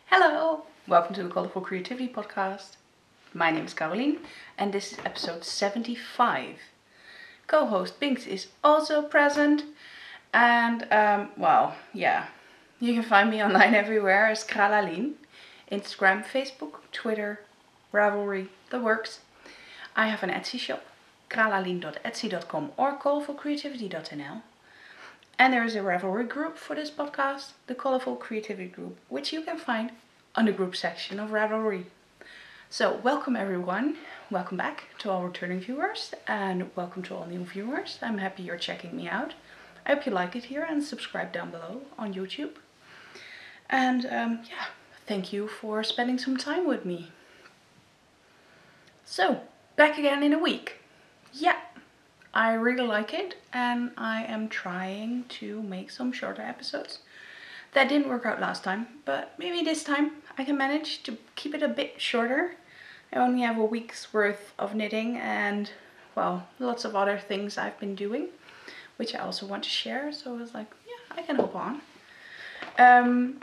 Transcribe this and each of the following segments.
Hello! Welcome to the Colourful Creativity podcast. My name is Carolien and this is episode 75. Co-host Binks is also present and you can find me online everywhere as Carolien. Instagram, Facebook, Twitter, Ravelry, the works. I have an Etsy shop, kralien.etsy.com or colourfulcreativity.nl. And there is a Ravelry group for this podcast, the Colourful Creativity group, which you can find on the group section of Ravelry. So welcome everyone, welcome back to all returning viewers and welcome to all new viewers. I'm happy you're checking me out. I hope you like it here and subscribe down below on YouTube. And thank you for spending some time with me. So, back again in a week. Yeah. I really like it and I am trying to make some shorter episodes. That didn't work out last time, but maybe this time I can manage to keep it a bit shorter. I only have a week's worth of knitting and, well, lots of other things I've been doing, which I also want to share. So I was like, yeah, I can hop on.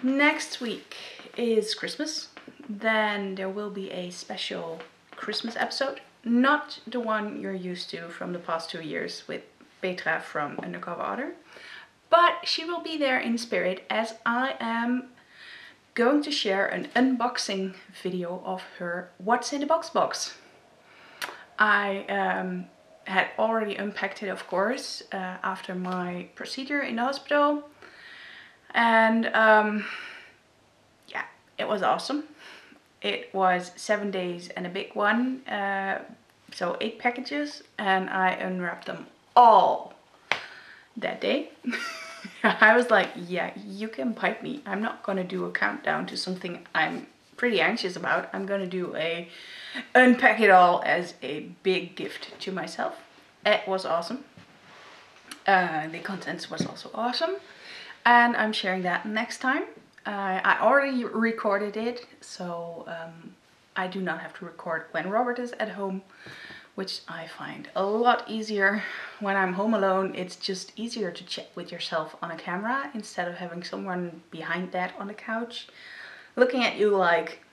Next week is Christmas. Then there will be a special Christmas episode. Not the one you're used to from the past 2 years with Petra from Undercover Otter. But she will be there in spirit as I am going to share an unboxing video of her What's in the box. I had already unpacked it, of course, after my procedure in the hospital. And it was awesome. It was 7 days and a big one, so 8 packages, and I unwrapped them all that day. I was like, yeah, you can pipe me. I'm not gonna do a countdown to something I'm pretty anxious about. I'm gonna do a unpack it all as a big gift to myself. It was awesome. The contents was also awesome, and I'm sharing that next time. I already recorded it, so I do not have to record when Robert is at home, which I find a lot easier. When I'm home alone, it's just easier to chat with yourself on a camera instead of having someone behind that on the couch looking at you like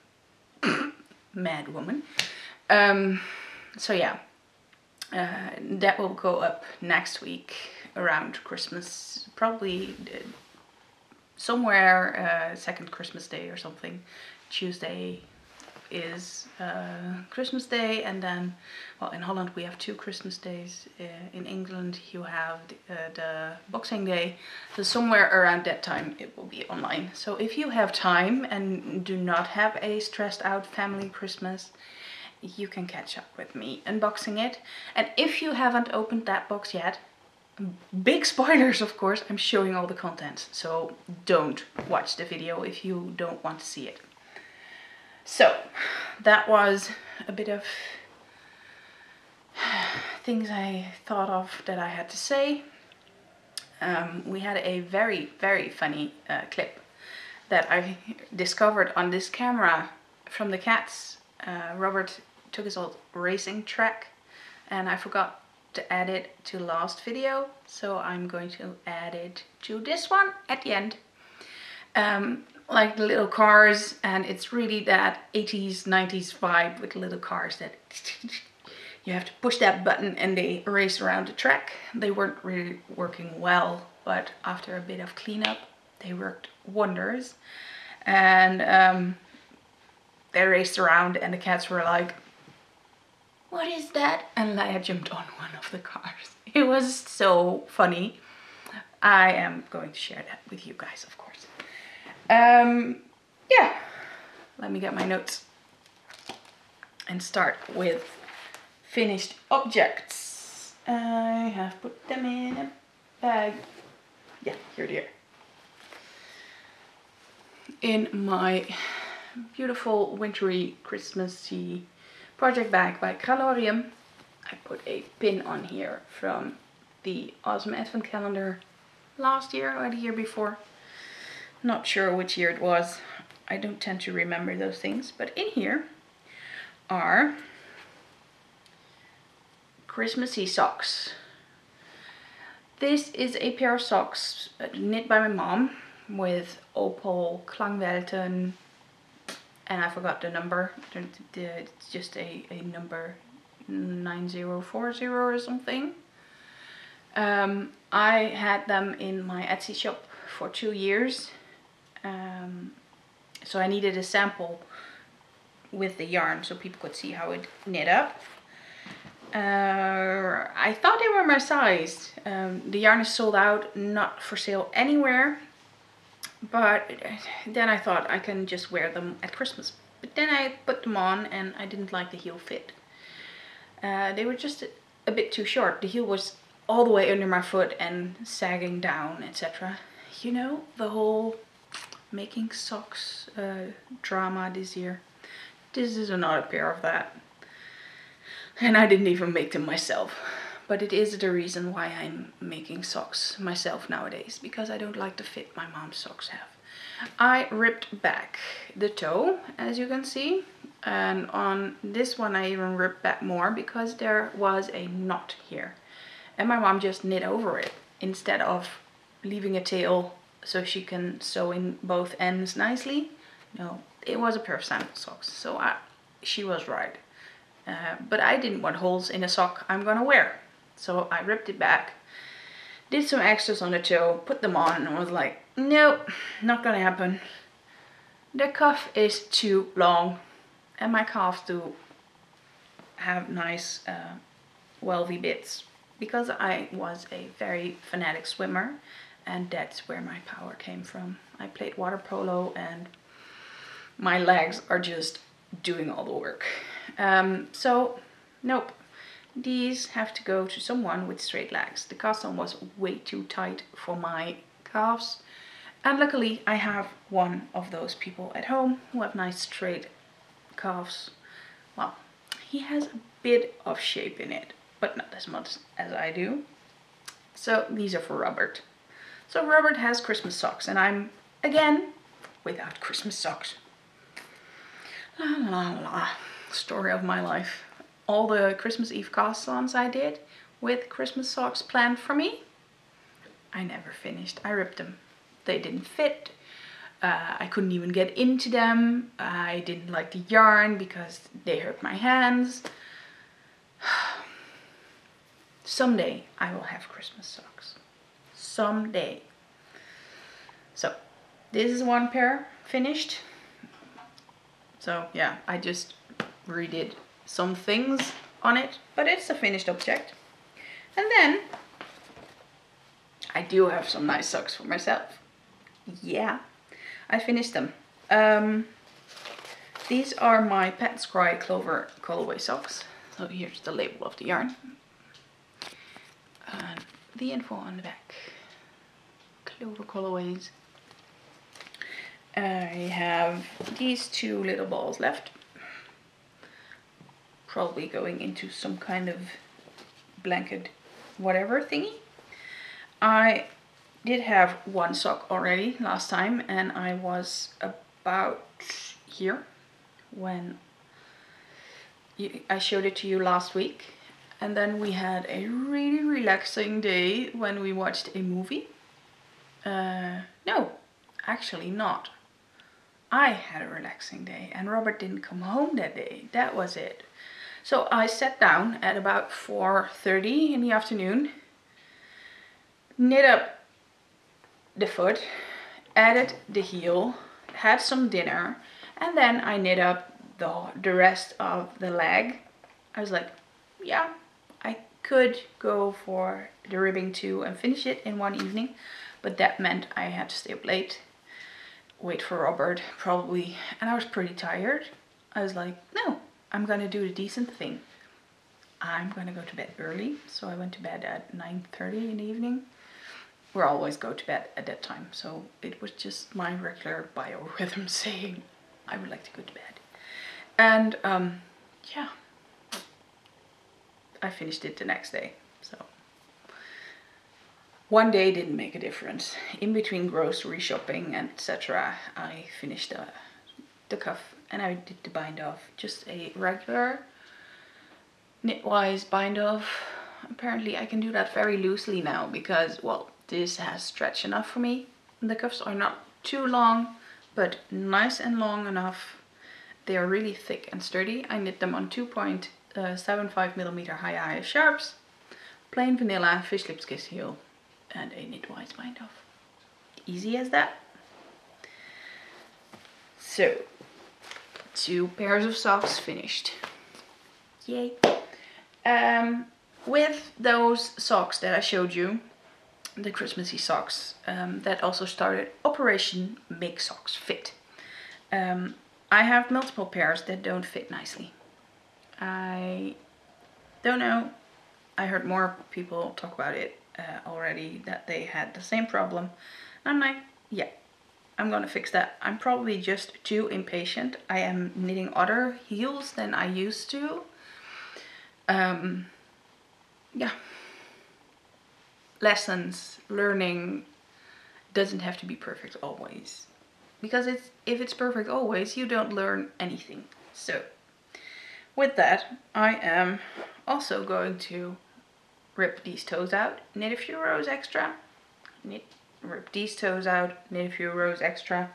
mad woman. So yeah, that will go up next week around Christmas, probably somewhere second Christmas day or something. Tuesday is Christmas Day, and then, well, in Holland we have 2 Christmas days. In England you have the Boxing Day, so somewhere around that time it will be online. So if you have time and do not have a stressed out family Christmas, you can catch up with me unboxing it. And if you haven't opened that box yet, big spoilers, of course, I'm showing all the contents, so don't watch the video if you don't want to see it. So that was a bit of things I thought of that I had to say. We had a very, very funny clip that I discovered on this camera from the cats. Robert took his old racing track and I forgot to add it to last video, so I'm going to add it to this one at the end. Like the little cars, and it's really that 80s 90s vibe with little cars that you have to push that button and they race around the track. They weren't really working well, but after a bit of cleanup they worked wonders, and they raced around and the cats were like, what is that? And Leia jumped on one of the cars. It was so funny. I am going to share that with you guys, of course. Yeah, let me get my notes and start with finished objects. I have put them in a bag. Yeah, here they are. In my beautiful wintry Christmassy project bag by Carolien. I put a pin on here from the awesome advent calendar last year or the year before. Not sure which year it was. I don't tend to remember those things. But in here are Christmassy socks. This is a pair of socks knit by my mom with opal klangwelten and I forgot the number. It's just a number 9040 or something. I had them in my Etsy shop for 2 years. So I needed a sample with the yarn so people could see how it knit up. I thought they were my size. The yarn is sold out, not for sale anywhere. But then I thought I can just wear them at Christmas. But then I put them on and I didn't like the heel fit. They were just a bit too short. The heel was all the way under my foot and sagging down, etc. You know, the whole making socks drama this year. This is another pair of that. And I didn't even make them myself. But it is the reason why I'm making socks myself nowadays. Because I don't like the fit my mom's socks have. I ripped back the toe, as you can see. And on this one I even ripped back more because there was a knot here. And my mom just knit over it instead of leaving a tail so she can sew in both ends nicely. No, it was a pair of sandal socks. So she was right. But I didn't want holes in a sock I'm gonna wear. So I ripped it back, did some extras on the toe, put them on, and was like, nope, not gonna happen. The cuff is too long, and my calves do have nice welvy bits, because I was a very fanatic swimmer, and that's where my power came from. I played water polo, and my legs are just doing all the work. So, nope. These have to go to someone with straight legs. The cast on was way too tight for my calves. And luckily I have one of those people at home who have nice straight calves. Well, he has a bit of shape in it, but not as much as I do. So these are for Robert. So Robert has Christmas socks and I'm, again, without Christmas socks. La la la. Story of my life. All the Christmas Eve cast-ons I did with Christmas socks planned for me, I never finished. I ripped them. They didn't fit. I couldn't even get into them. I didn't like the yarn because they hurt my hands. Someday I will have Christmas socks. Someday. So this is one pair finished. So yeah, I just redid some things on it, but it's a finished object. And then I do have some nice socks for myself. Yeah, I finished them. These are my Pat's Cry Clover colorway socks. So here's the label of the yarn. The info on the back. Clover colorways. I have these two little balls left. Probably going into some kind of blanket whatever thingy. I did have one sock already last time and I was about here when I showed it to you last week. And then we had a really relaxing day when we watched a movie. No, actually not. I had a relaxing day and Robert didn't come home that day. That was it. So I sat down at about 4:30 in the afternoon, knit up the foot, added the heel, had some dinner, and then I knit up the rest of the leg. I was like, yeah, I could go for the ribbing too and finish it in one evening, but that meant I had to stay up late, wait for Robert probably, and I was pretty tired. I was like, no. I'm gonna do the decent thing. I'm gonna go to bed early. So I went to bed at 9:30 in the evening. We always go to bed at that time. So it was just my regular biorhythm saying I would like to go to bed. And yeah, I finished it the next day. So one day didn't make a difference. In between grocery shopping and etc. I finished the cuff. And I did the bind off, just a regular knitwise bind off. Apparently I can do that very loosely now because, well, this has stretch enough for me. The cuffs are not too long, but nice and long enough. They are really thick and sturdy. I knit them on 2.75mm high sharps, plain vanilla, fish lips kiss heel, and a knitwise bind off. Easy as that. So, 2 pairs of socks finished. Yay! With those socks that I showed you, the Christmassy socks, that also started Operation Make Socks Fit. I have multiple pairs that don't fit nicely. I don't know. I heard more people talk about it already, that they had the same problem. I'm like, yeah, I'm gonna fix that. I'm probably just too impatient. I am knitting other heels than I used to. Yeah. Lessons, learning doesn't have to be perfect always. Because if it's perfect always, you don't learn anything. So, with that, I am also going to rip these toes out, knit a few rows extra, rip these toes out, knit a few rows extra.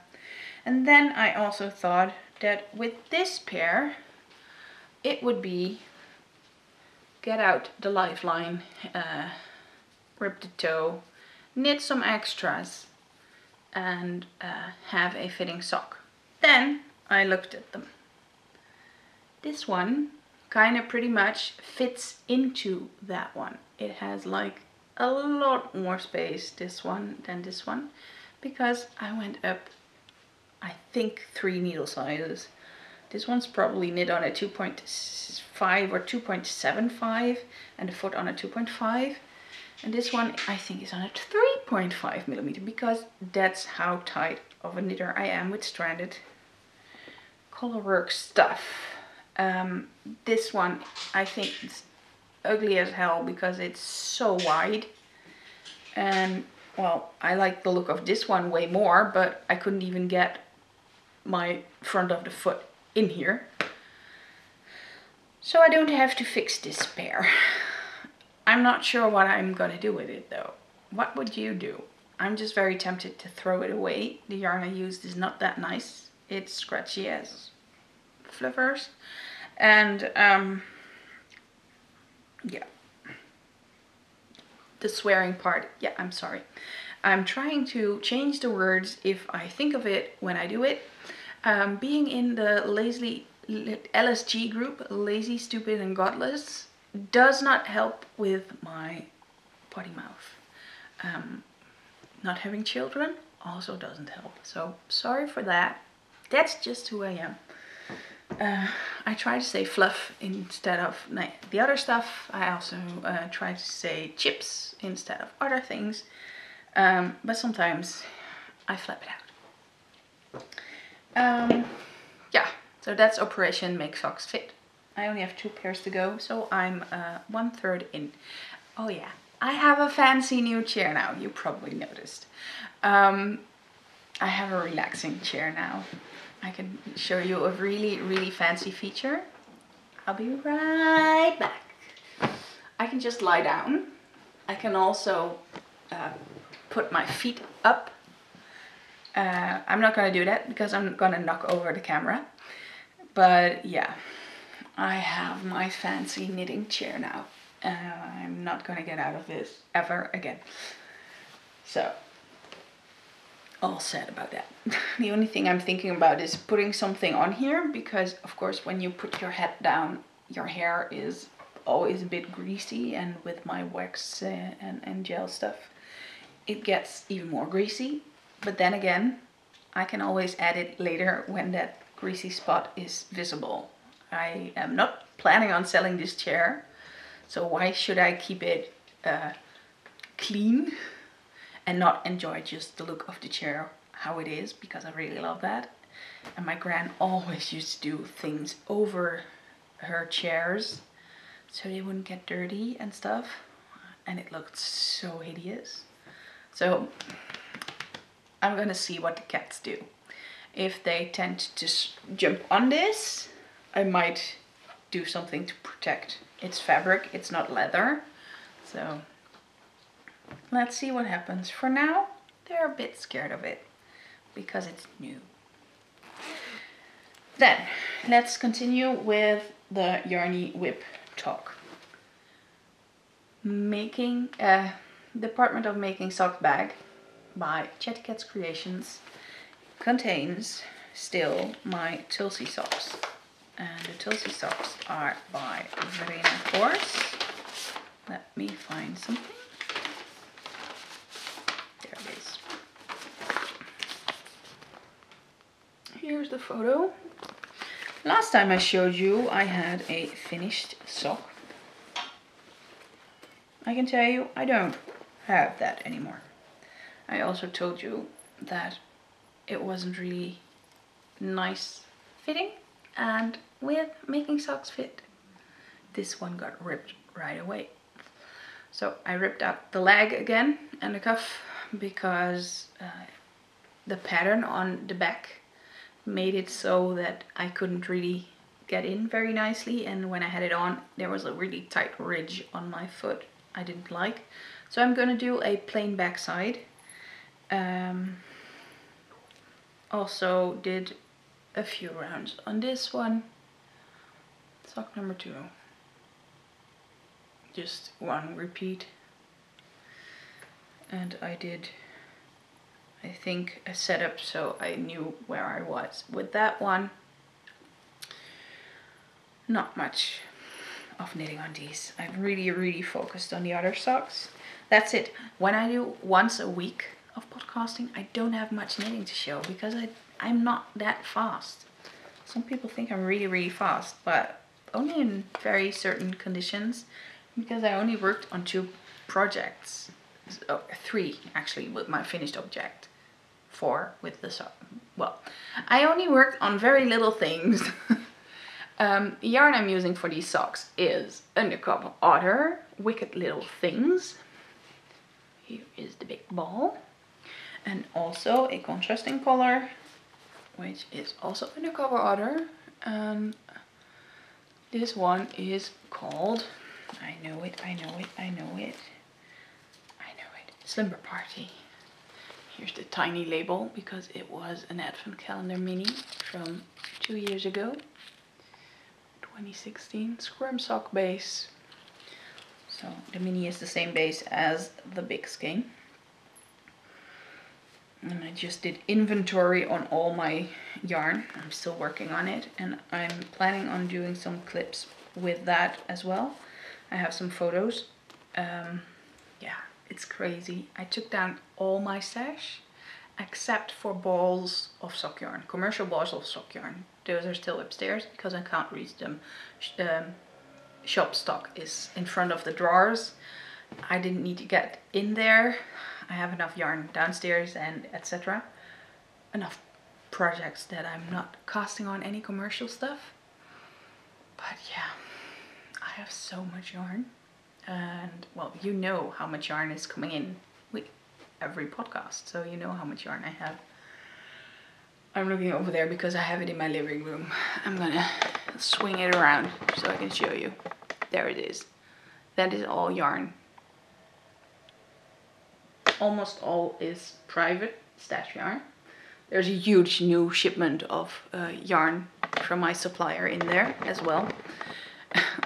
And then I also thought that with this pair, it would be get out the lifeline, rip the toe, knit some extras, and have a fitting sock. Then I looked at them. This one kind of pretty much fits into that one. It has like a lot more space, this one, than this one, because I went up, I think, 3 needle sizes. This one's probably knit on a 2.5 or 2.75 and the foot on a 2.5. And this one I think is on a 3.5mm, because that's how tight of a knitter I am with stranded colorwork stuff. This one I think is ugly as hell because it's so wide. And well, I like the look of this one way more, but I couldn't even get my front of the foot in here. So I don't have to fix this pair. I'm not sure what I'm gonna do with it though. What would you do? I'm just very tempted to throw it away. The yarn I used is not that nice. It's scratchy as flippers. And yeah. The swearing part, yeah, I'm sorry. I'm trying to change the words if I think of it when I do it. Being in the LSG group, Lazy, Stupid and Godless, does not help with my potty mouth. Not having children also doesn't help. So sorry for that. That's just who I am. I try to say fluff instead of the other stuff. I also try to say chips instead of other things. But sometimes I flap it out. Yeah, so that's Operation Make Socks Fit. I only have 2 pairs to go, so I'm 1/3 in. Oh yeah, I have a fancy new chair now, you probably noticed. I have a relaxing chair now. I can show you a really, really fancy feature. I'll be right back. I can just lie down. I can also put my feet up. I'm not gonna do that because I'm gonna knock over the camera. But yeah, I have my fancy knitting chair now. I'm not gonna get out of this ever again. So, all said about that. The only thing I'm thinking about is putting something on here, because of course when you put your head down, your hair is always a bit greasy, and with my wax and gel stuff, it gets even more greasy. But then again, I can always add it later when that greasy spot is visible. I am not planning on selling this chair, so why should I keep it clean and not enjoy just the look of the chair how it is, because I really love that. And my gran always used to do things over her chairs so they wouldn't get dirty and stuff, and it looked so hideous. So I'm gonna see what the cats do. If they tend to jump on this, I might do something to protect. It's fabric, it's not leather, so let's see what happens. For now, they're a bit scared of it because it's new. Then let's continue with the Yarny Whip talk. Making Department of Making Sock Bag by Chatty Cat's Creations contains still my Tulsi socks. And the Tulsi socks are by Verena Kors. Let me find something. There it is. Here's the photo. Last time I showed you I had a finished sock. I can tell you I don't have that anymore. I also told you that it wasn't really nice fitting, and with making socks fit, this one got ripped right away. So I ripped out the leg again and the cuff because the pattern on the back made it so that I couldn't really get in very nicely, and when I had it on there was a really tight ridge on my foot I didn't like. So I'm gonna do a plain backside. Also did a few rounds on this one. Sock number 2. Just one repeat. And I did, I think, a setup so I knew where I was with that one. Not much of knitting on these. I've really focused on the other socks. That's it. When I do once a week of podcasting, I don't have much knitting to show because I'm not that fast. Some people think I'm really fast, but only in very certain conditions, because I only worked on 2 projects. 3 actually with my finished object. 4 with the sock. Well, I only worked on very little things. Yarn I'm using for these socks is Undercover Otter, Wicked Little Things. Here is the big ball. And also a contrasting color, which is also Undercover Otter. And this one is called, I know it, Slumber Party. Here's the tiny label because it was an advent calendar mini from 2 years ago. 2016 Squirm sock base. So the mini is the same base as the big skein. And I just did inventory on all my yarn. I'm still working on it, and I'm planning on doing some clips with that as well. I have some photos. Yeah, it's crazy. I took down all my stash except for balls of sock yarn, commercial balls of sock yarn. Those are still upstairs because I can't reach them. Shop stock is in front of the drawers. I didn't need to get in there. I have enough yarn downstairs and etc. Enough projects that I'm not casting on any commercial stuff. But yeah, I have so much yarn. And well, you know how much yarn is coming in with every podcast. So you know how much yarn I have. I'm looking over there because I have it in my living room. I'm gonna swing it around so I can show you. There it is. That is all yarn. Almost all is private stash yarn. There's a huge new shipment of yarn from my supplier in there as well.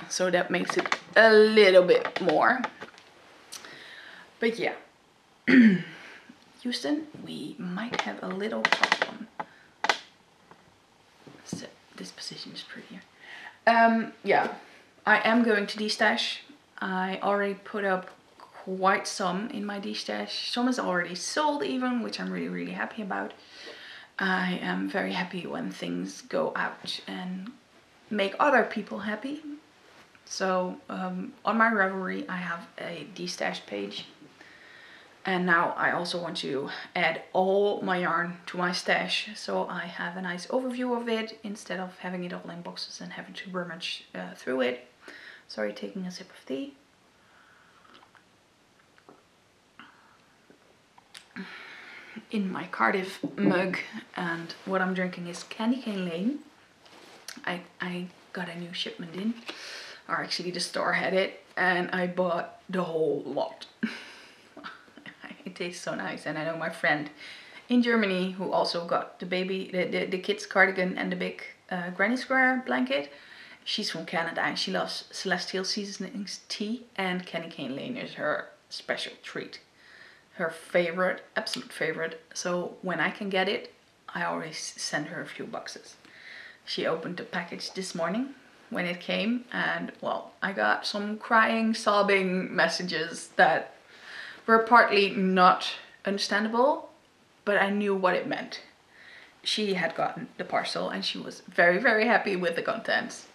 So that makes it a little bit more. But yeah. Houston, we might have a little problem. So this position is prettier. Yeah, I am going to destash. I already put up quite some in my destash. Some is already sold even, which I'm really happy about. I am very happy when things go out and make other people happy. So on my Ravelry I have a destash page. And now I also want to add all my yarn to my stash, so I have a nice overview of it instead of having it all in boxes and having to rummage through it. Sorry, taking a sip of tea. In my Cardiff mug, and what I'm drinking is Candy Cane Lane. I got a new shipment in, or actually the store had it, and I bought the whole lot. It tastes so nice, and I know my friend in Germany who also got the baby, the kids cardigan and the big Granny Square blanket. She's from Canada and she loves Celestial Seasonings tea, and candy cane lane is her special treat. Her favorite, absolute favorite. So when I can get it, I always send her a few boxes. She opened the package this morning when it came, and well, I got some crying, sobbing messages that were partly not understandable, but I knew what it meant. She had gotten the parcel and she was very, very happy with the contents.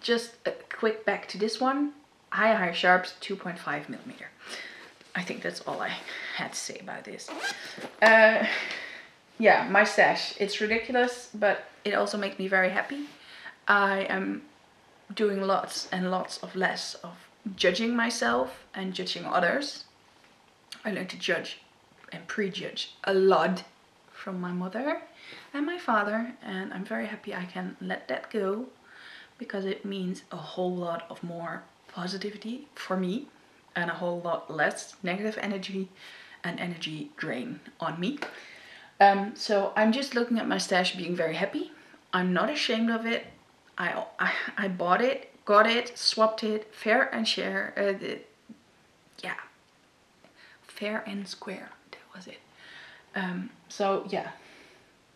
Just a quick back to this one. High Sharps 2.5 millimeter. I think that's all I had to say about this. Yeah, my stash. It's ridiculous, but it also makes me very happy. I am doing lots and lots of less of judging myself and judging others. I learned to judge and prejudge a lot from my mother and my father, and I'm very happy I can let that go, because it means a whole lot of more positivity for me and a whole lot less negative energy and energy drain on me. So I'm just looking at my stash being very happy. I'm not ashamed of it. I bought it, got it, swapped it, fair and share. Yeah, fair and square, that was it. So yeah,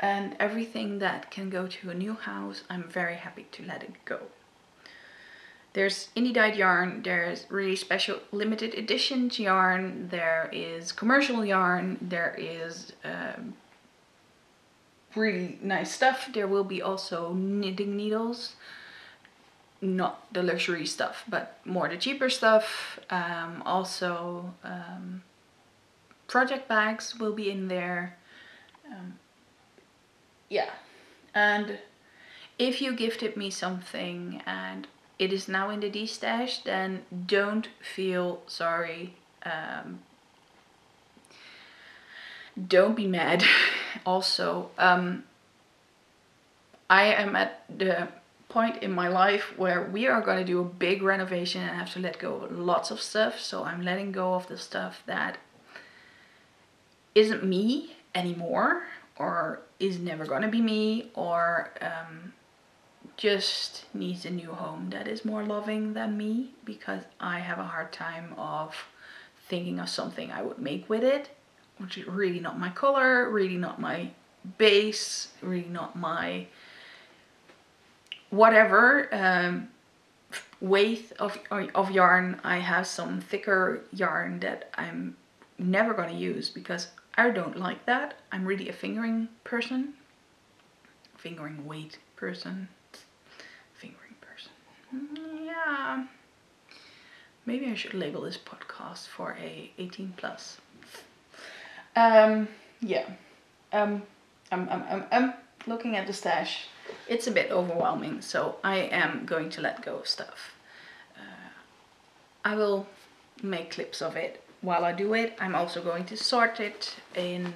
and everything that can go to a new house, I'm very happy to let it go. There's indie dyed yarn, there's really special limited editions yarn, there is commercial yarn, there is really nice stuff. There will be also knitting needles, not the luxury stuff, but more the cheaper stuff. Also project bags will be in there. Yeah, and if you gifted me something and it is now in the destash, then don't feel sorry. Don't be mad. Also, I am at the point in my life where we are going to do a big renovation and have to let go of lots of stuff. So I'm letting go of the stuff that isn't me anymore, or is never going to be me, or just needs a new home that is more loving than me, because I have a hard time of thinking of something I would make with it, which is really not my color, really not my base, really not my whatever weight of yarn. I have some thicker yarn that I'm never going to use because I don't like that. I'm really a fingering person, fingering weight person, fingering person. Yeah, maybe I should label this podcast for a 18 plus. Yeah. Looking at the stash, it's a bit overwhelming, so I am going to let go of stuff. I will make clips of it while I do it. I'm also going to sort it in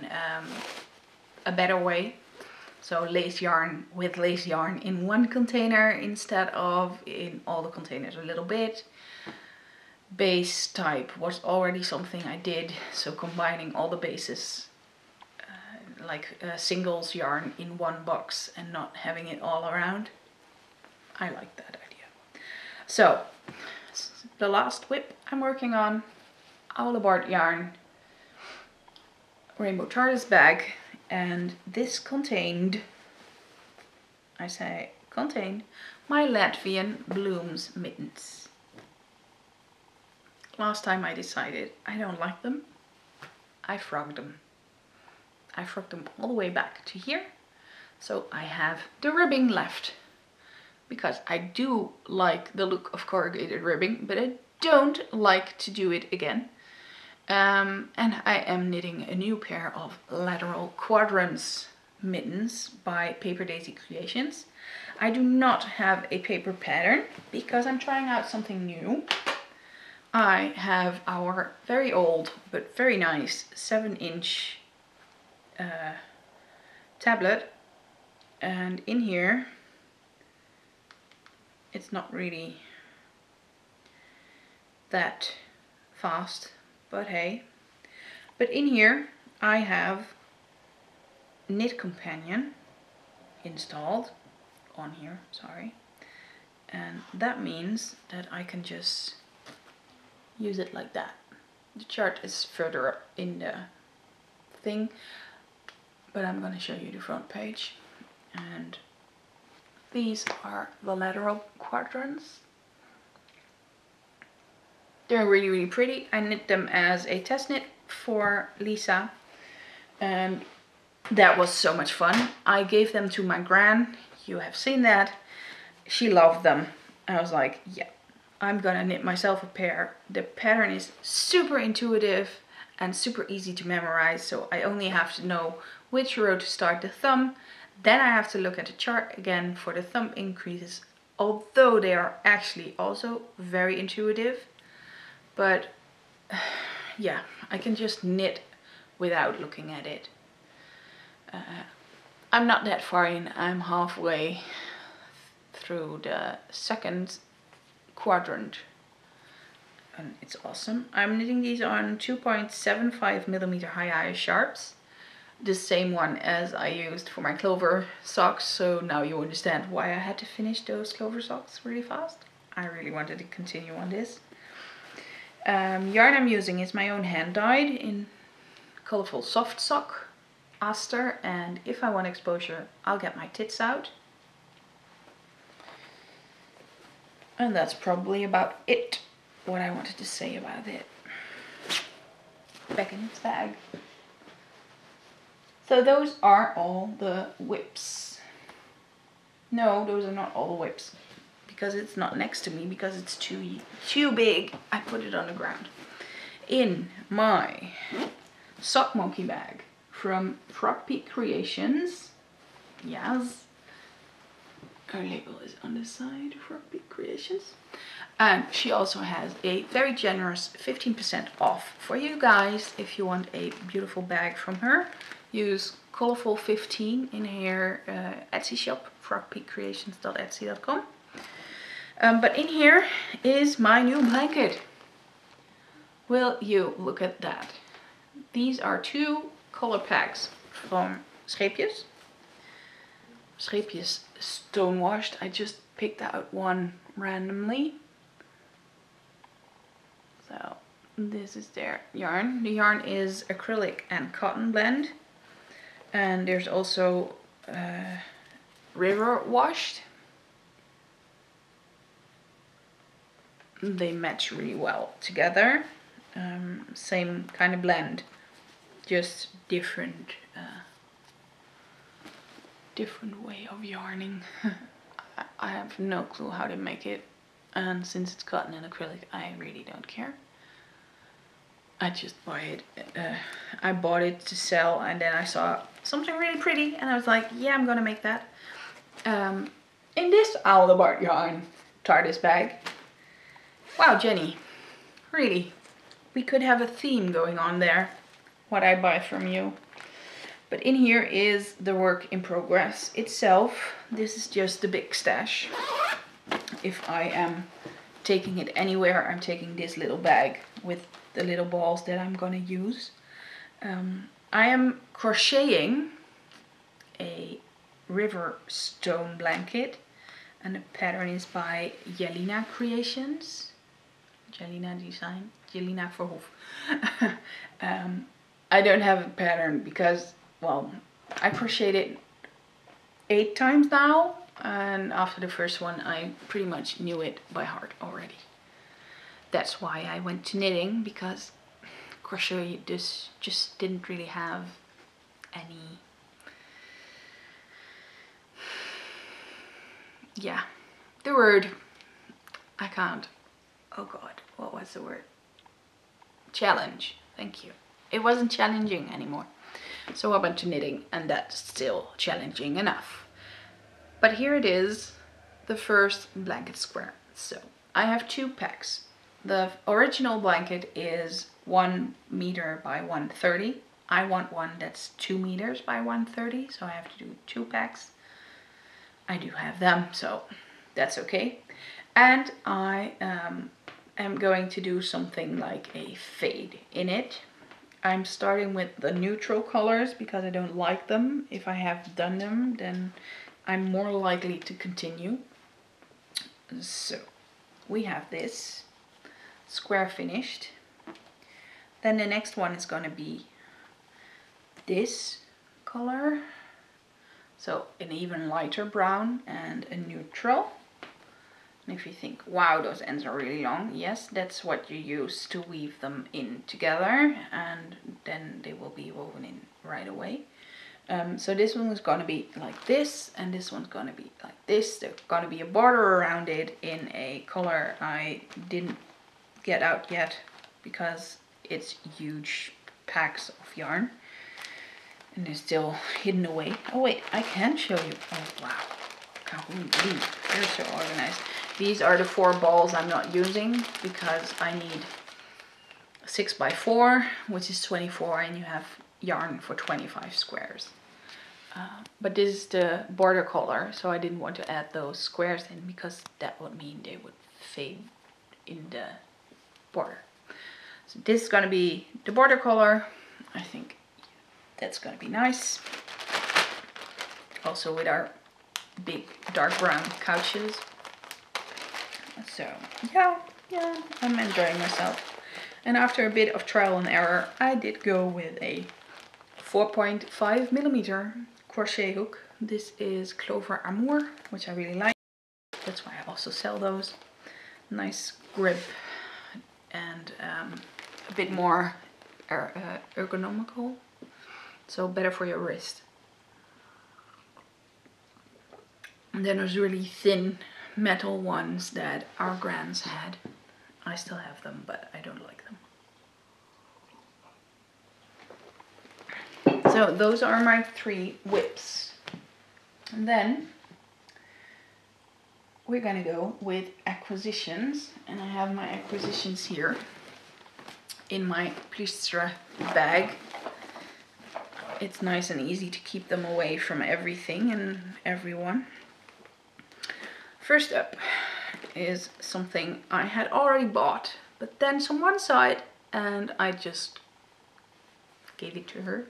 a better way. So lace yarn with lace yarn in one container instead of in all the containers a little bit. Base type was already something I did, so combining all the bases like singles yarn in one box and not having it all around. I like that idea. So the last whip I'm working on, Owl Aboard yarn, Rainbow TARDIS bag, and this contained, I say contained, my Latvian Blooms mittens. Last time I decided I don't like them, I frogged them. I frogged them all the way back to here, so I have the ribbing left, because I do like the look of corrugated ribbing, but I don't like to do it again. And I am knitting a new pair of lateral quadrants mittens by Paper Daisy Creations. I do not have a paper pattern because I'm trying out something new. I have our very old but very nice 7-inch tablet, and in here it's not really that fast, but hey. But in here I have knit companion installed on here, sorry. And that means that I can just use it like that. The chart is further up in the thing, but I'm going to show you the front page. And these are the lateral quadrants. They're really, really pretty. I knit them as a test knit for Lisa, and that was so much fun. I gave them to my gran. You have seen that. She loved them. I was like, yeah, I'm gonna knit myself a pair. The pattern is super intuitive and super easy to memorize, so I only have to know which row to start the thumb. Then I have to look at the chart again for the thumb increases, although they are actually also very intuitive. But yeah, I can just knit without looking at it. I'm not that far in. I'm halfway through the second quadrant. And it's awesome. I'm knitting these on 2.75mm high sharps. The same one as I used for my clover socks. So now you understand why I had to finish those clover socks really fast. I really wanted to continue on this. Yarn I'm using is my own hand dyed in Colourful Soft Sock Aster, and if I want exposure I'll get my tits out. And that's probably about it, what I wanted to say about it. Back in its bag. So those are all the whips. No, those are not all the whips, because it's not next to me, because it's too big. I put it on the ground. In my sock monkey bag from Frog Peak Creations. Yes. Her label is on the side, Frog Peak Creations. And she also has a very generous 15% off for you guys if you want a beautiful bag from her. Use Colourful15 in her Etsy shop, frogpeakcreations.etsy.com. But in here is my new blanket. Will you look at that? These are 2 color packs from Scheepjes. Scheepjes stonewashed. I just picked out one randomly. So this is their yarn. The yarn is acrylic and cotton blend. And there's also river washed. They match really well together. Same kind of blend, just different way of yarning. I have no clue how to make it, and since it's cotton and acrylic I really don't care. I just buy it. I bought it to sell, and then I saw something really pretty and I was like, yeah, I'm gonna make that. In this Aldebart yarn TARDIS bag. Wow, Jenny, really, we could have a theme going on there, what I buy from you. But in here is the work in progress itself. This is just the big stash. If I am taking it anywhere, I'm taking this little bag with the little balls that I'm gonna use. I am crocheting a river stone blanket, and the pattern is by Jelena Creations. Jelena Design, Jelena Verhoef. I don't have a pattern because, well, I crocheted it 8 times now, and after the first one I pretty much knew it by heart already. That's why I went to knitting, because crochet just didn't really have any, yeah, the word, I can't, oh god, what was the word? Challenge, thank you. It wasn't challenging anymore. So I went to knitting, and that's still challenging enough. But here it is, the first blanket square. So I have 2 packs. The original blanket is 1 meter by 130. I want one that's 2 meters by 130, so I have to do 2 packs. I do have them, so that's okay. And I am going to do something like a fade in it. I'm starting with the neutral colors because I don't like them. If I have done them, then I'm more likely to continue. So we have this square finished. Then the next one is going to be this color. So an even lighter brown and a neutral. And if you think, wow, those ends are really long. Yes, that's what you use to weave them in together. And then they will be woven in right away. So this one is going to be like this, and this one's going to be like this. There's going to be a border around it in a color I didn't get out yet because it's huge packs of yarn and they're still hidden away. Oh wait, I can show you. Oh wow, they're so organized. These are the 4 balls I'm not using because I need 6 by 4, which is 24, and you have yarn for 25 squares. But this is the border color, so I didn't want to add those squares in because that would mean they would fade in the border. So this is going to be the border color. I think that's going to be nice. Also with our big dark brown couches. So yeah, I'm enjoying myself. And after a bit of trial and error, I did go with a 4.5mm crochet hook. This is Clover Amour, which I really like. That's why I also sell those. Nice grip and a bit more ergonomical, so better for your wrist. And then there's really thin metal ones that our grands had. I still have them, but I don't like them. So those are my 3 whips. And then we're gonna go with acquisitions, and I have my acquisitions here in my Plystra bag. It's nice and easy to keep them away from everything and everyone. First up is something I had already bought, but then someone saw it and I just gave it to her.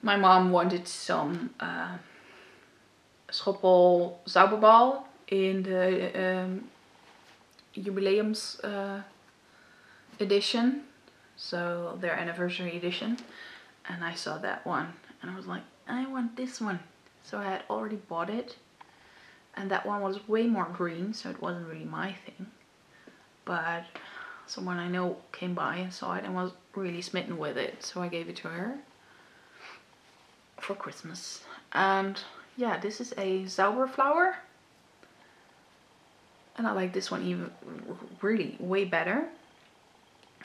My mom wanted some schoppel zauberbal in the jubileums edition, so their anniversary edition, and I saw that one and I was like, I want this one. So I had already bought it, and that one was way more green, so it wasn't really my thing, but someone I know came by and saw it and was really smitten with it, so I gave it to her for Christmas. And yeah, this is a Zauberflower, and I like this one even really way better.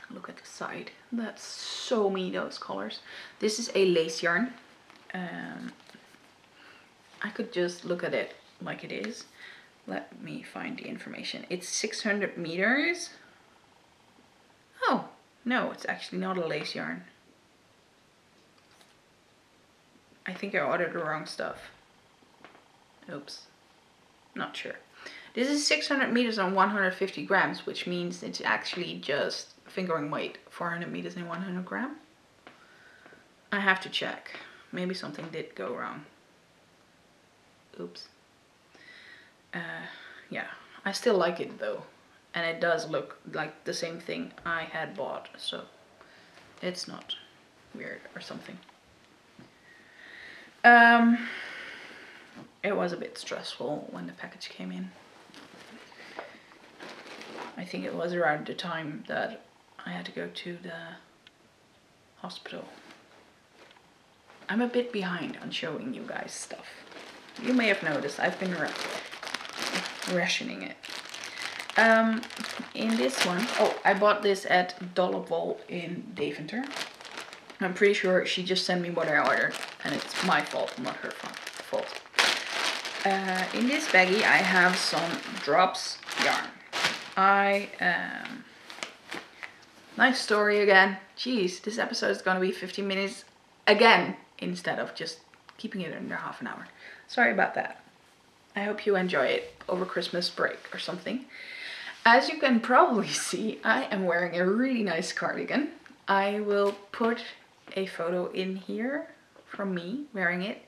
Look at the side, that's so me, those colors. This is a lace yarn. I could just look at it like it is. Let me find the information. It's 600 meters. Oh no, it's actually not a lace yarn. I think I ordered the wrong stuff. Oops, not sure. This is 600 meters on 150 grams, which means it's actually just fingering weight, 400 meters in 100 gram. I have to check. Maybe something did go wrong. Oops. Yeah, I still like it though. And it does look like the same thing I had bought, so it's not weird or something. It was a bit stressful when the package came in. I think it was around the time that I had to go to the hospital. I'm a bit behind on showing you guys stuff. You may have noticed I've been rationing it. In this one, oh, I bought this at Dollar Ball in Deventer. I'm pretty sure she just sent me what I ordered, and it's my fault, not her fault. In this baggie I have some drops yarn. Nice story again. Jeez, this episode is gonna be 15 minutes again instead of just keeping it under half an hour. Sorry about that. I hope you enjoy it over Christmas break or something. As you can probably see, I am wearing a really nice cardigan. I will put a photo in here from me wearing it,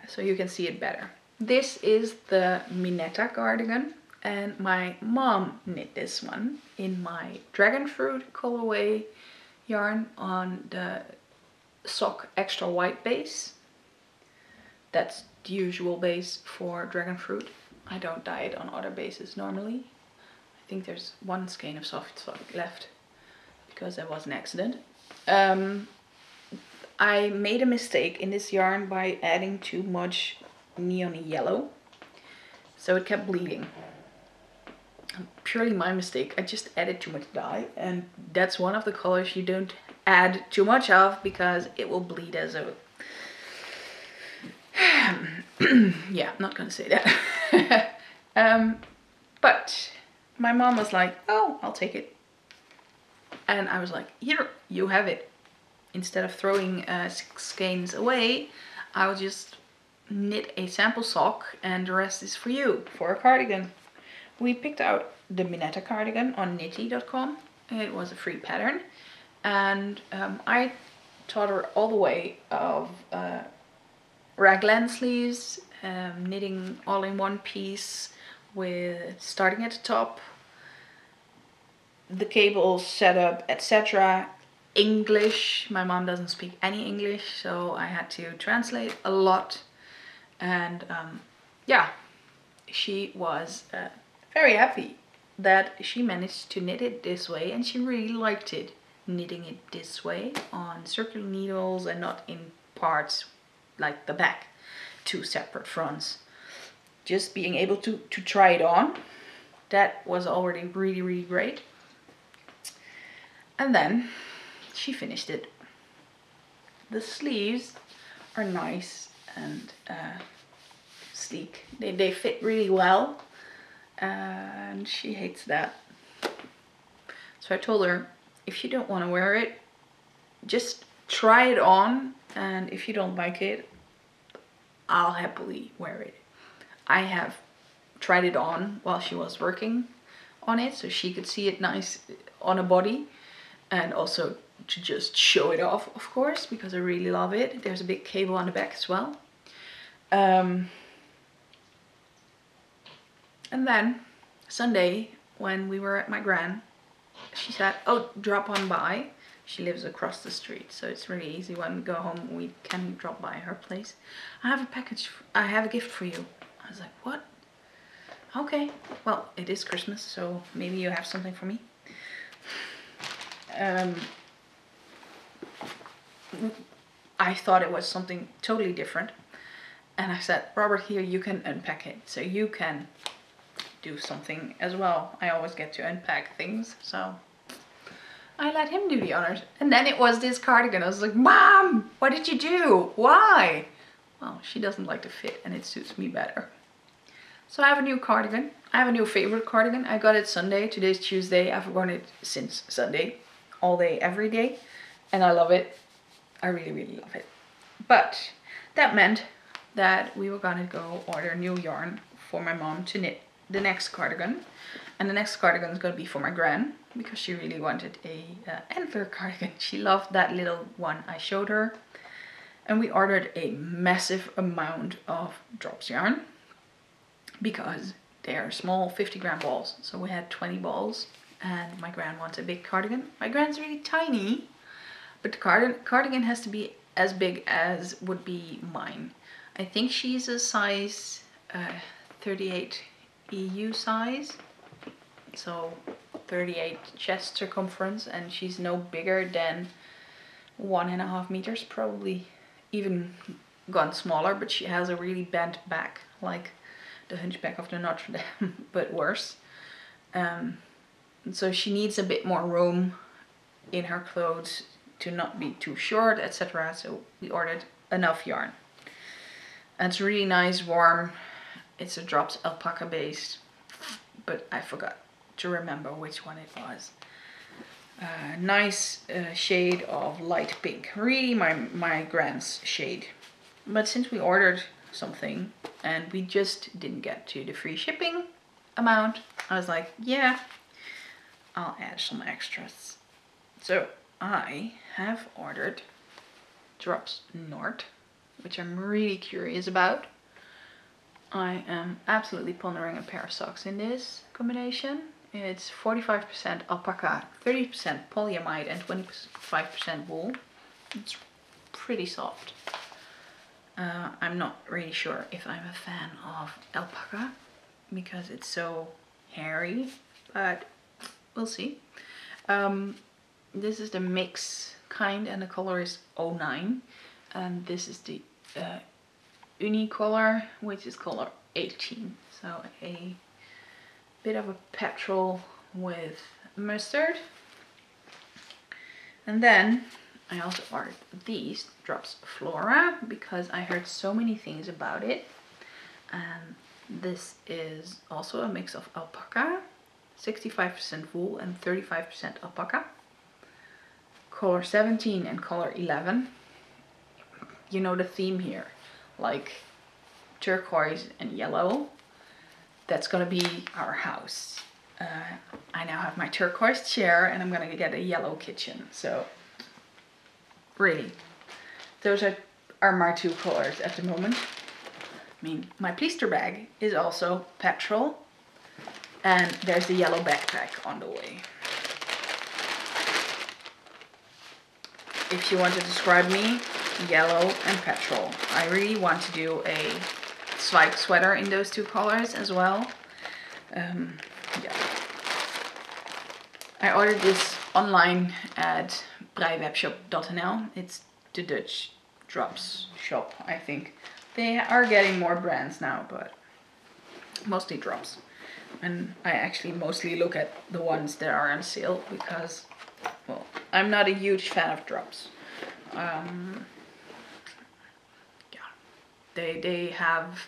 so you can see it better. This is the Minetta cardigan, and my mom knit this one in my dragon fruit colorway yarn on the sock extra white base. That's the usual base for dragon fruit. I don't dye it on other bases normally. I think there's one skein of soft sock left because that was an accident. I made a mistake in this yarn by adding too much neon yellow, so it kept bleeding. Purely my mistake. I just added too much dye, and that's one of the colors you don't add too much of because it will bleed as a yeah, I'm not gonna say that. But my mom was like, oh, I'll take it, and I was like, here, you have it. Instead of throwing 6 skeins away, I'll just knit a sample sock and the rest is for you for a cardigan. We picked out the Minetta cardigan on knitty.com. It was a free pattern, and I taught her all the way of raglan sleeves, knitting all in one piece with starting at the top, the cable setup, etc. English. My mom doesn't speak any English, so I had to translate a lot, and yeah, she was very happy that she managed to knit it this way, and she really liked it, knitting it this way on circular needles and not in parts like the back, 2 separate fronts. Just being able to try it on, that was already really great. And then she finished it. The sleeves are nice and sleek. They fit really well, and she hates that. So I told her, if you don't want to wear it, just try it on, and if you don't like it, I'll happily wear it. I have tried it on while she was working on it, so she could see it nice on a body, and also to just show it off, of course, because I really love it. There's a big cable on the back as well. And then Sunday, when we were at my gran, she said, oh, drop on by. She lives across the street, so it's really easy. When we go home, we can drop by her place. I have a gift for you. I was like, what? Okay, well, it is Christmas, so maybe you have something for me. I thought it was something totally different, and I said, Robert, here, you can unpack it, so you can do something as well. I always get to unpack things, so I let him do the honors. And then it was this cardigan. I was like, Mom, what did you do? Why? Well, she doesn't like the fit, and it suits me better. So I have a new cardigan. I have a new favorite cardigan. I got it Sunday. Today's Tuesday. I've worn it since Sunday, all day, every day, and I love it. I really love it. But that meant that we were gonna go order new yarn for my mom to knit the next cardigan, and the next cardigan is gonna be for my gran, because she really wanted a antler cardigan. She loved that little one I showed her, and we ordered a massive amount of drops yarn because they are small 50-gram balls. So we had 20 balls, and my gran wants a big cardigan. My gran's really tiny, but the cardigan has to be as big as would be mine. I think she's a size 38 EU size, so 38 chest circumference, and she's no bigger than 1.5 meters, probably even gone smaller, but she has a really bent back, like the Hunchback of the Notre Dame, but worse. So she needs a bit more room in her clothes to not be too short, etc. So we ordered enough yarn. And it's really nice, warm. It's a drops alpaca based, but I forgot to remember which one it was. Nice shade of light pink, really my gran's shade. But since we ordered something and we just didn't get to the free shipping amount, I was like, yeah, I'll add some extras. So I have ordered drops North, which I'm really curious about. I am absolutely pondering a pair of socks in this combination. It's 45% alpaca, 30% polyamide and 25% wool. It's pretty soft. I'm not really sure if I'm a fan of alpaca because it's so hairy, but we'll see. This is the mix kind and the color is 09. And this is the uni color, which is color 18. So a bit of a petrol with mustard. And then I also ordered these drops Flora because I heard so many things about it. And this is also a mix of alpaca, 65% wool and 35% alpaca. Color 17 and color 11. You know the theme here, like turquoise and yellow. That's gonna be our house. I now have my turquoise chair and I'm gonna get a yellow kitchen. So really, those are my two colors at the moment. I mean, my pleaster bag is also petrol and there's the yellow backpack on the way. If you want to describe me, yellow and petrol. I really want to do a Zweig sweater in those two colors as well. Yeah. I ordered this online at breiwebshop.nl. It's the Dutch drops shop, I think. They are getting more brands now, but mostly drops. And I actually mostly look at the ones that are on sale because, well, I'm not a huge fan of drops. They have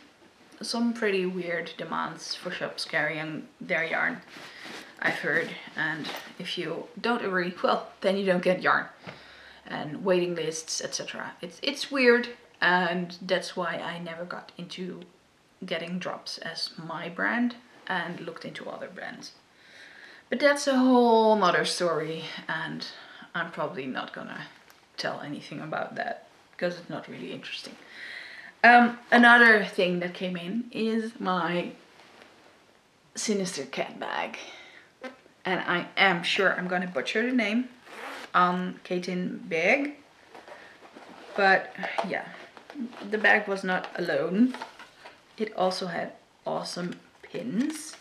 some pretty weird demands for shops carrying their yarn, I've heard, and if you don't agree, well, then you don't get yarn, and waiting lists, etc. It's weird, and that's why I never got into getting drops as my brand and looked into other brands. But that's a whole nother story, and I'm probably not gonna tell anything about that because it's not really interesting. Another thing that came in is my Sinister Cat bag. And I am sure I'm gonna butcher the name. Katin bag. But yeah, the bag was not alone. It also had awesome pins.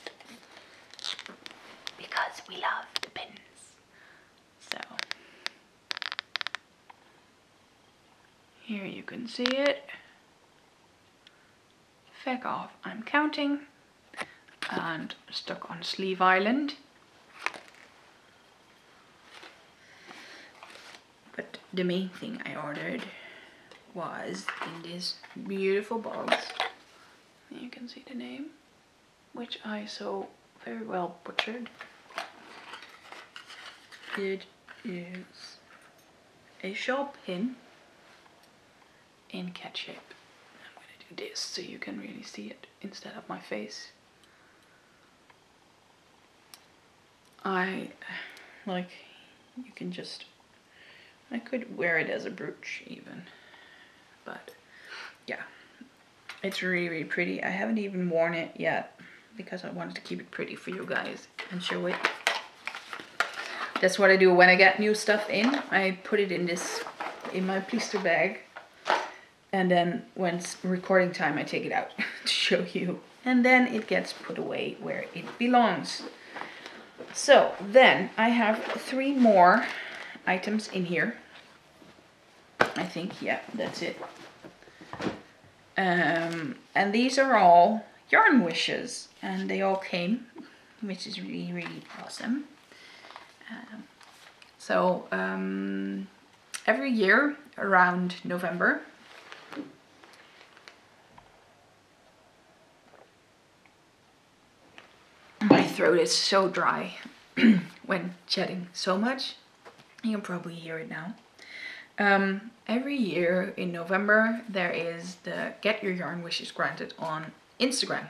Because we love the pins. So here you can see it. Feck off, I'm counting. And stuck on Sleeve Island. But the main thing I ordered was in this beautiful box. You can see the name, which I so very well butchered. It is a shawl pin in cat shape. This so you can really see it instead of my face. I could wear it as a brooch even, but yeah, it's really, really pretty. I haven't even worn it yet because I wanted to keep it pretty for you guys and show it. That's what I do when I get new stuff in. I put it in my pleaster bag. And then when it's recording time, I take it out to show you. And then it gets put away where it belongs. So then I have 3 more items in here. I think, yeah, that's it. And these are all yarn wishes. And they all came, which is really, really awesome. Every year around November, my throat is so dry when chatting so much. You can probably hear it now. Every year in November there is the Get Your Yarn Wishes Granted on Instagram.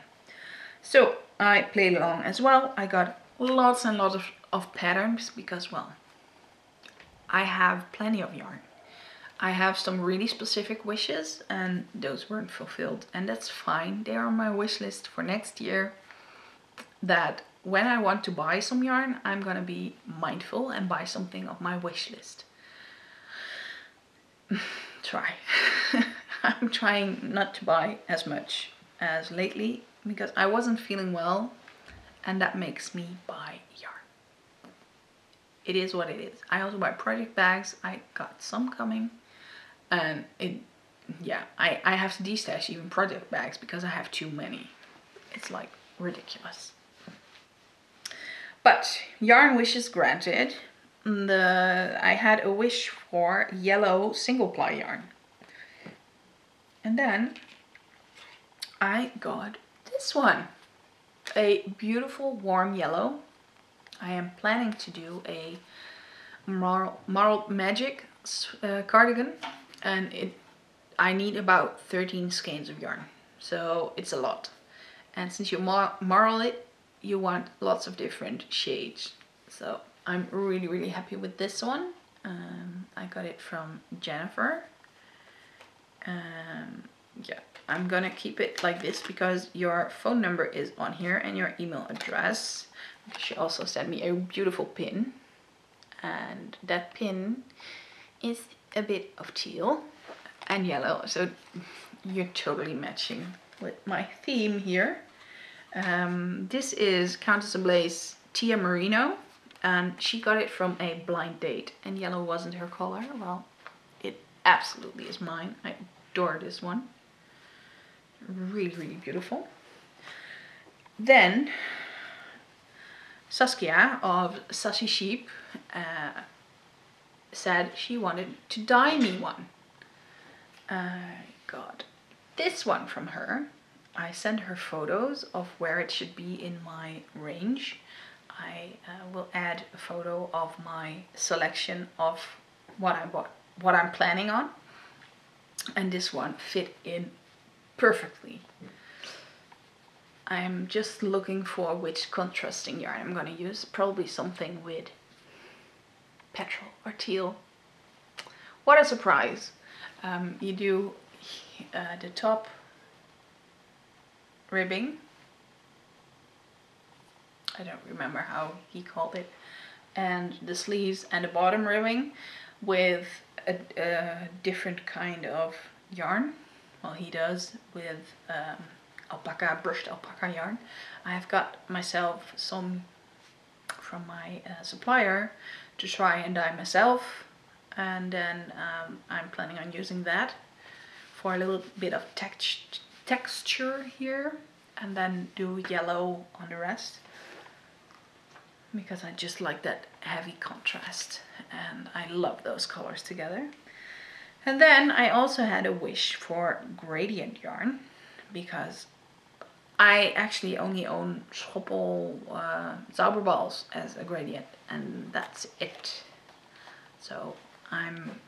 So I played along as well. I got lots and lots of patterns because, well, I have plenty of yarn. I have some really specific wishes and those weren't fulfilled, and that's fine. They are on my wish list for next year, that when I want to buy some yarn, I'm gonna be mindful and buy something of my wish list. Try. I'm trying not to buy as much as lately because I wasn't feeling well, and that makes me buy yarn. It is what it is. I also buy project bags. I got some coming, and I have to destash even project bags because I have too many. It's like ridiculous. But yarn wishes granted. I had a wish for yellow single ply yarn. And then I got this one. A beautiful warm yellow. I am planning to do a Marled Magic cardigan, and I need about 13 skeins of yarn, so it's a lot. And since you marl it, you want lots of different shades. So I'm really happy with this one. I got it from Jennifer. Yeah, I'm gonna keep it like this because your phone number is on here and your email address. She also sent me a beautiful pin, and that pin is a bit of teal and yellow, so you're totally matching with my theme here. This is Countess Ablaze Tia Merino, and she got it from a blind date, and yellow wasn't her color. Well, it absolutely is mine. I adore this one. Really beautiful. Then Saskia of Sassy Sheep said she wanted to dye me one. I got this one from her. I sent her photos of where it should be in my range. I will add a photo of my selection of what I bought, what I'm planning on. And this one fit in perfectly. I'm just looking for which contrasting yarn I'm gonna use. Probably something with petrol or teal. What a surprise. You do the top ribbing. I don't remember how he called it. And the sleeves and the bottom ribbing with a different kind of yarn. Well, he does with alpaca, brushed alpaca yarn. I've got myself some from my supplier to try and dye myself, and then I'm planning on using that for a little bit of texture here, and then do yellow on the rest because I just like that heavy contrast and I love those colors together. And then I also had a wish for gradient yarn because I actually only own Schoppel Zauberballs as a gradient, and that's it. So I'm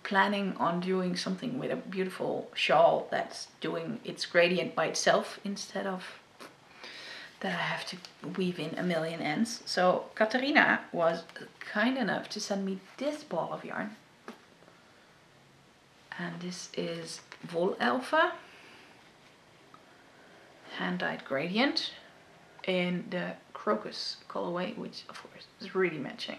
planning on doing something with a beautiful shawl that's doing its gradient by itself instead of that I have to weave in a million ends. So Katarina was kind enough to send me this ball of yarn. And this is Wool Alpha hand-dyed gradient in the crocus colorway, which of course is really matching.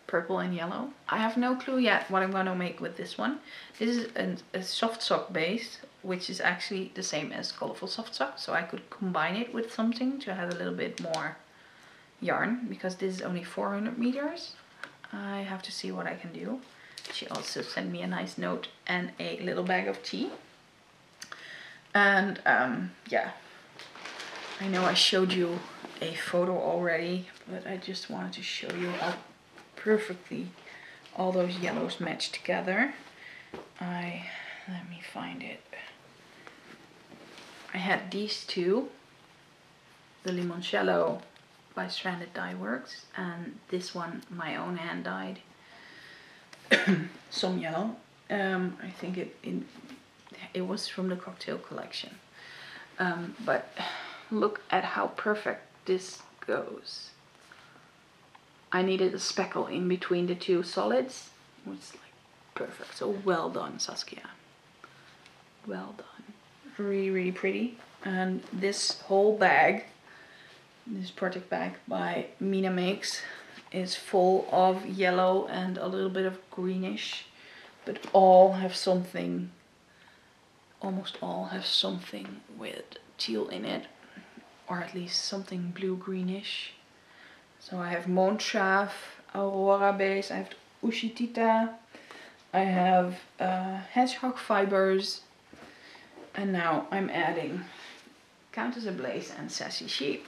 Purple and yellow. I have no clue yet what I'm gonna make with this one. This is a soft sock base, which is actually the same as Colourful Soft Sock, so I could combine it with something to have a little bit more yarn, because this is only 400 meters. I have to see what I can do. She also sent me a nice note and a little bag of tea. And yeah, I know I showed you a photo already, but I just wanted to show you how perfectly all those yellows match together. Let me find it. I had these two, the Limoncello by Stranded Dye Works, and this one my own hand dyed, some yellow. I think it was from the cocktail collection, but look at how perfect this goes. I needed a speckle in between the two solids. It's like perfect. So well done, Saskia. Well done. Really, really pretty. And this whole bag, this project bag by Mina Makes, is full of yellow and a little bit of greenish, but all have something, almost all have something with teal in it, or at least something blue greenish. So I have Mondschaf, Aurora base, I have Ushitita, I have hedgehog fibers, and now I'm adding Countess Ablaze and Sassy Sheep.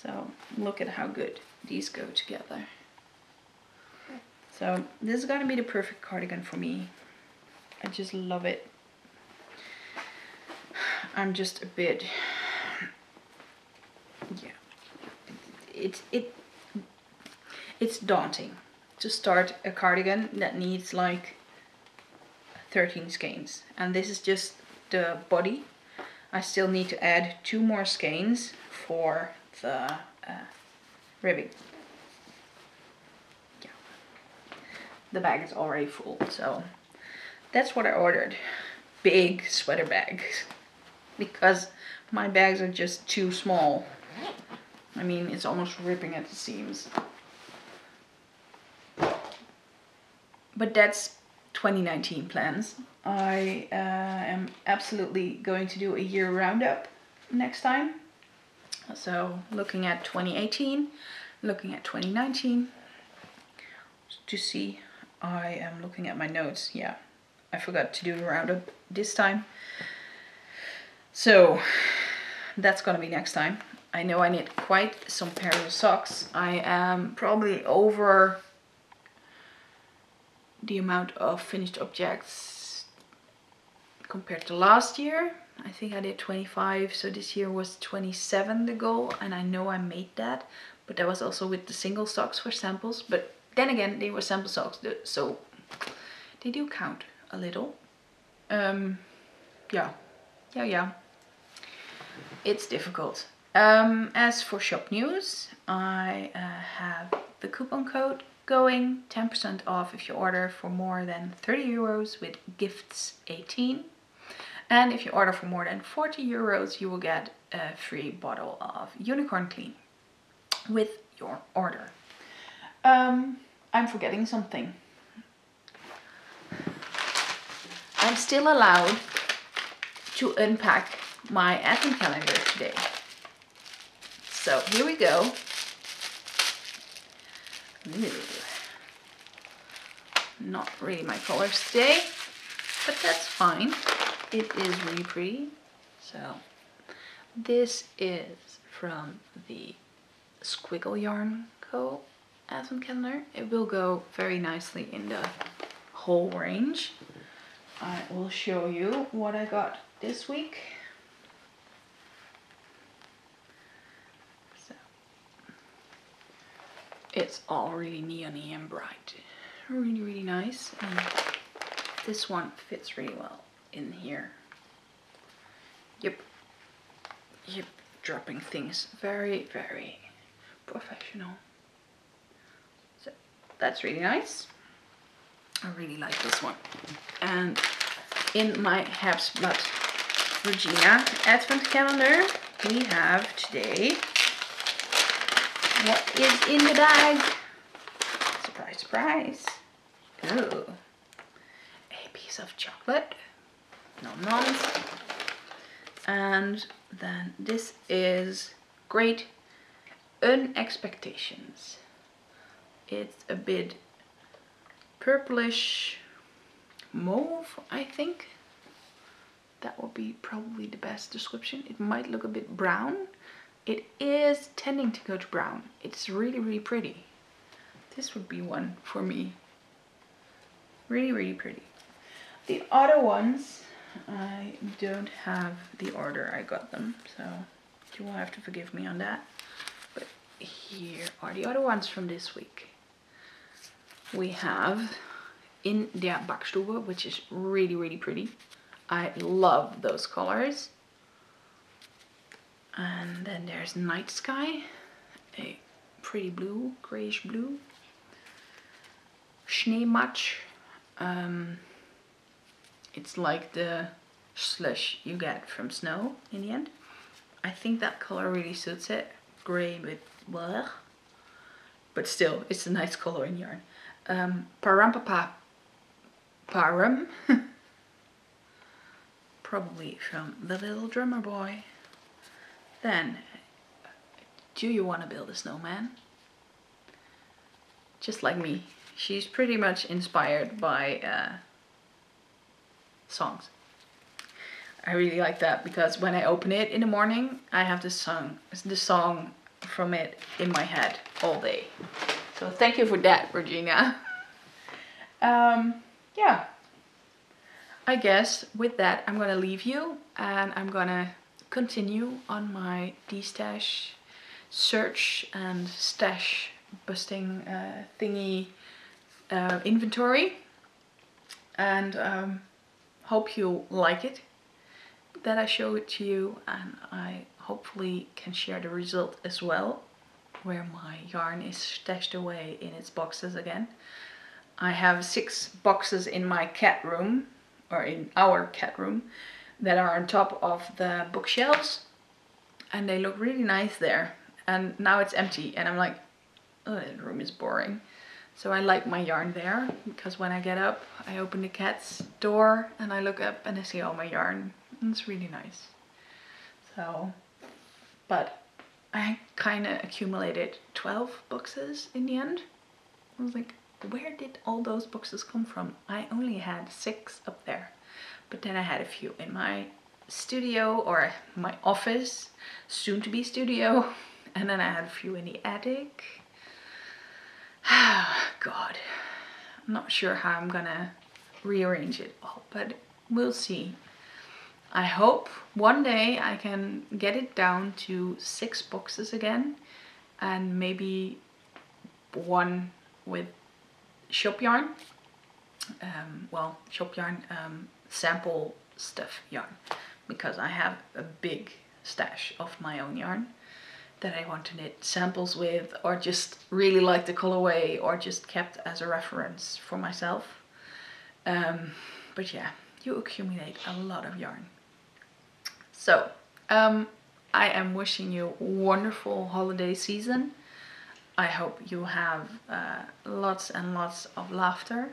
So look at how good these go together. So this is gonna be the perfect cardigan for me. I just love it. I'm just a bit, yeah, it's daunting to start a cardigan that needs like 13 skeins, and this is just the body. I still need to add 2 more skeins for the ribbing. Yeah. The bag is already full, so that's what I ordered. Big sweater bags, because my bags are just too small. I mean, it's almost ripping at the seams. But that's 2019 plans. I am absolutely going to do a year roundup next time. So looking at 2018, looking at 2019 to see. I am looking at my notes. Yeah, I forgot to do the roundup this time. So that's gonna be next time. I know I need quite some pairs of socks. I am probably over the amount of finished objects compared to last year. I think I did 25, so this year was 27 the goal, and I know I made that, but that was also with the single socks for samples. But then again, they were sample socks, so they do count a little. Yeah. It's difficult. As for shop news, I have the coupon code going, 10% off if you order for more than 30 euros with gifts 18. And if you order for more than 40 euros, you will get a free bottle of Unicorn Clean with your order. I'm forgetting something. I'm still allowed to unpack my advent calendar today. So here we go. Ooh. Not really my colors today, but that's fine. It is really pretty. So this is from the Squiggle Yarn Co. advent calendar. It will go very nicely in the whole range. I will show you what I got this week. So it's all really neon-y and bright. Really, really nice. And this one fits really well in here. Yep, dropping things very, very professional. So that's really nice. I really like this one. And in my Habsblad Regina advent calendar, we have today, what is in the bag? Surprise, surprise. Ooh, a piece of chocolate. Nom noms. And then this is Great Unexpectations. It's a bit purplish mauve, I think. That would be probably the best description. It might look a bit brown. It is tending to go to brown. It's really, really pretty. This would be one for me. Really, really pretty. The other ones, I don't have the order I got them, so you will have to forgive me on that. But here are the other ones from this week. We have In der Backstube, which is really, really pretty. I love those colors. And then there's Night Sky, a pretty blue, grayish blue. Schneematsch. It's like the slush you get from snow in the end. I think that color really suits it. Gray with blah. But still, it's a nice color in yarn. Parampapa Param. Probably from The Little Drummer Boy. Then, do you want to build a snowman? Just like me. She's pretty much inspired by songs. I really like that because when I open it in the morning, I have the song from it in my head all day. So thank you for that, Regina. Yeah. I guess with that I'm gonna leave you and I'm gonna continue on my destash search and stash busting thingy inventory, and hope you like it that I show it to you, and I hopefully can share the result as well, where my yarn is stashed away in its boxes again. I have 6 boxes in my cat room, or in our cat room, that are on top of the bookshelves, and they look really nice there. And now it's empty and I'm like, oh, that room is boring. So I like my yarn there, because when I get up I open the cat's door and I look up and I see all my yarn, and it's really nice. So, but I kind of accumulated 12 boxes in the end. I was like, where did all those boxes come from? I only had 6 up there, but then I had a few in my studio, or my office, soon to be studio, and then I had a few in the attic. God, I'm not sure how I'm gonna rearrange it all, but we'll see. I hope one day I can get it down to 6 boxes again, and maybe 1 with shop yarn, sample stuff yarn, because I have a big stash of my own yarn that I want to knit samples with, or just really like the colorway, or just kept as a reference for myself. But yeah, you accumulate a lot of yarn. So I am wishing you a wonderful holiday season. I hope you have lots and lots of laughter.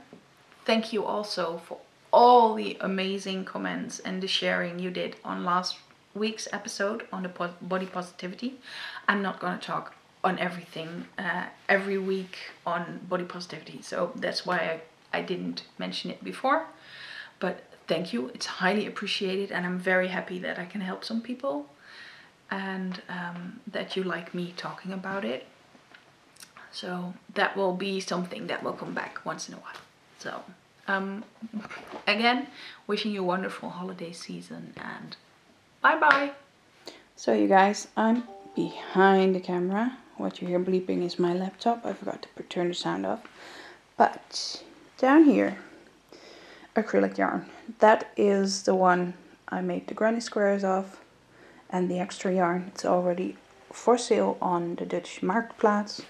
Thank you also for all the amazing comments and the sharing you did on last week's episode on the body positivity. I'm not going to talk on everything every week on body positivity, so that's why I didn't mention it before. But thank you, it's highly appreciated, and I'm very happy that I can help some people, and that you like me talking about it. So that will be something that will come back once in a while. So again, wishing you a wonderful holiday season, and bye bye. So you guys, I'm behind the camera. What you hear bleeping is my laptop. I forgot to turn the sound off. But down here, acrylic yarn. That is the one I made the granny squares of, and the extra yarn. It's already for sale on the Dutch Marktplaats.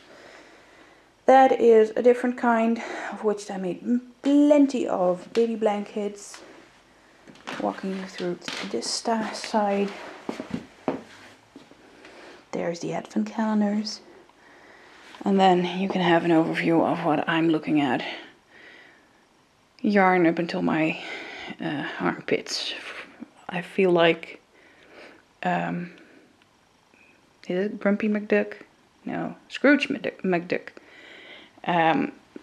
That is a different kind, of which I made plenty of baby blankets. Walking you through this side. There's the advent calendars. And then you can have an overview of what I'm looking at. Yarn up until my armpits. I feel like, is it Grumpy McDuck? No, Scrooge McDuck.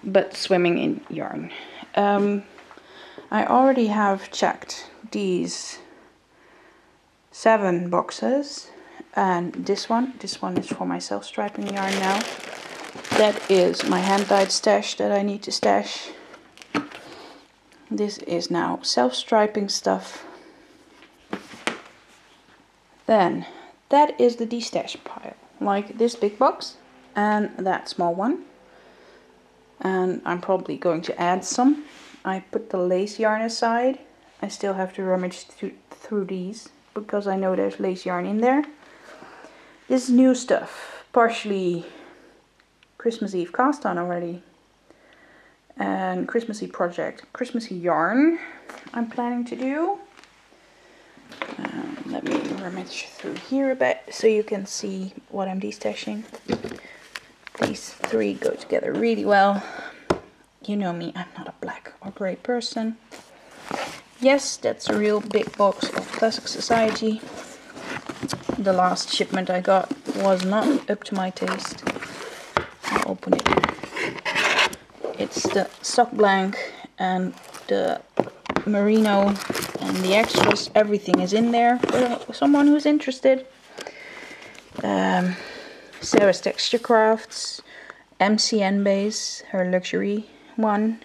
But swimming in yarn. I already have checked these 7 boxes, and this one is for my self-striping yarn now. That is my hand-dyed stash that I need to stash. This is now self-striping stuff. Then that is the destash pile, like this big box and that small one. And I'm probably going to add some. I put the lace yarn aside. I still have to rummage through these, because I know there's lace yarn in there. This is new stuff, partially Christmas Eve cast on already. And Christmassy project, Christmassy yarn I'm planning to do. Let me rummage through here a bit so you can see what I'm destashing. These three go together really well. You know me, I'm not a black or grey person. Yes, that's a real big box of Classic Society. The last shipment I got was not up to my taste. I'll open it. It's the sock blank and the merino and the extras. Everything is in there for someone who's interested. Sarah's Texture Crafts, MCN base, her luxury one.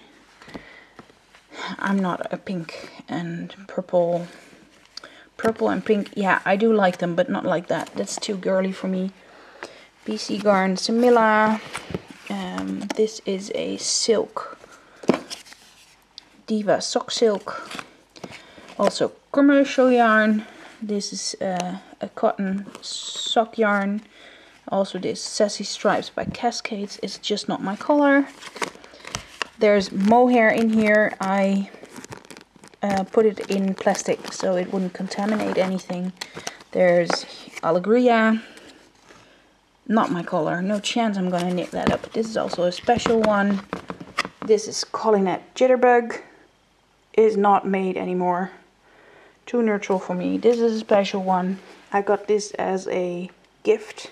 I'm not a pink and purple. Purple and pink, yeah, I do like them, but not like that. That's too girly for me. BC Garn Samilla. This is a silk. Diva sock silk. Also commercial yarn. This is a cotton sock yarn. Also this Sassy Stripes by Cascades. It's just not my color. There's mohair in here. I put it in plastic so it wouldn't contaminate anything. There's Allegria. Not my color. No chance I'm gonna knit that up. This is also a special one. This is Collinet Jitterbug. Is not made anymore. Too neutral for me. This is a special one. I got this as a gift.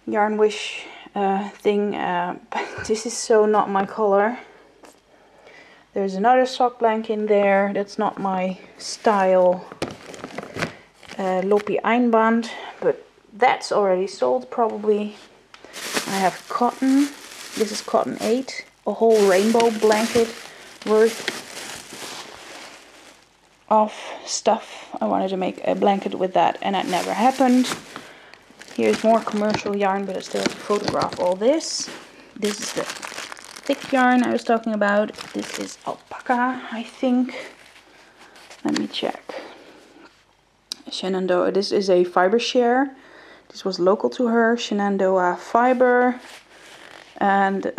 Yarn Wish thing. But this is so not my color. There's another sock blank in there. That's not my style. Loppy Einband. But that's already sold probably. I have cotton. This is cotton 8. A whole rainbow blanket worth of stuff. I wanted to make a blanket with that and that never happened. Here's more commercial yarn, but I still have to photograph all this. This is the thick yarn I was talking about. This is alpaca, I think. Let me check. Shenandoah. This is a fiber share. This was local to her. Shenandoah fiber. And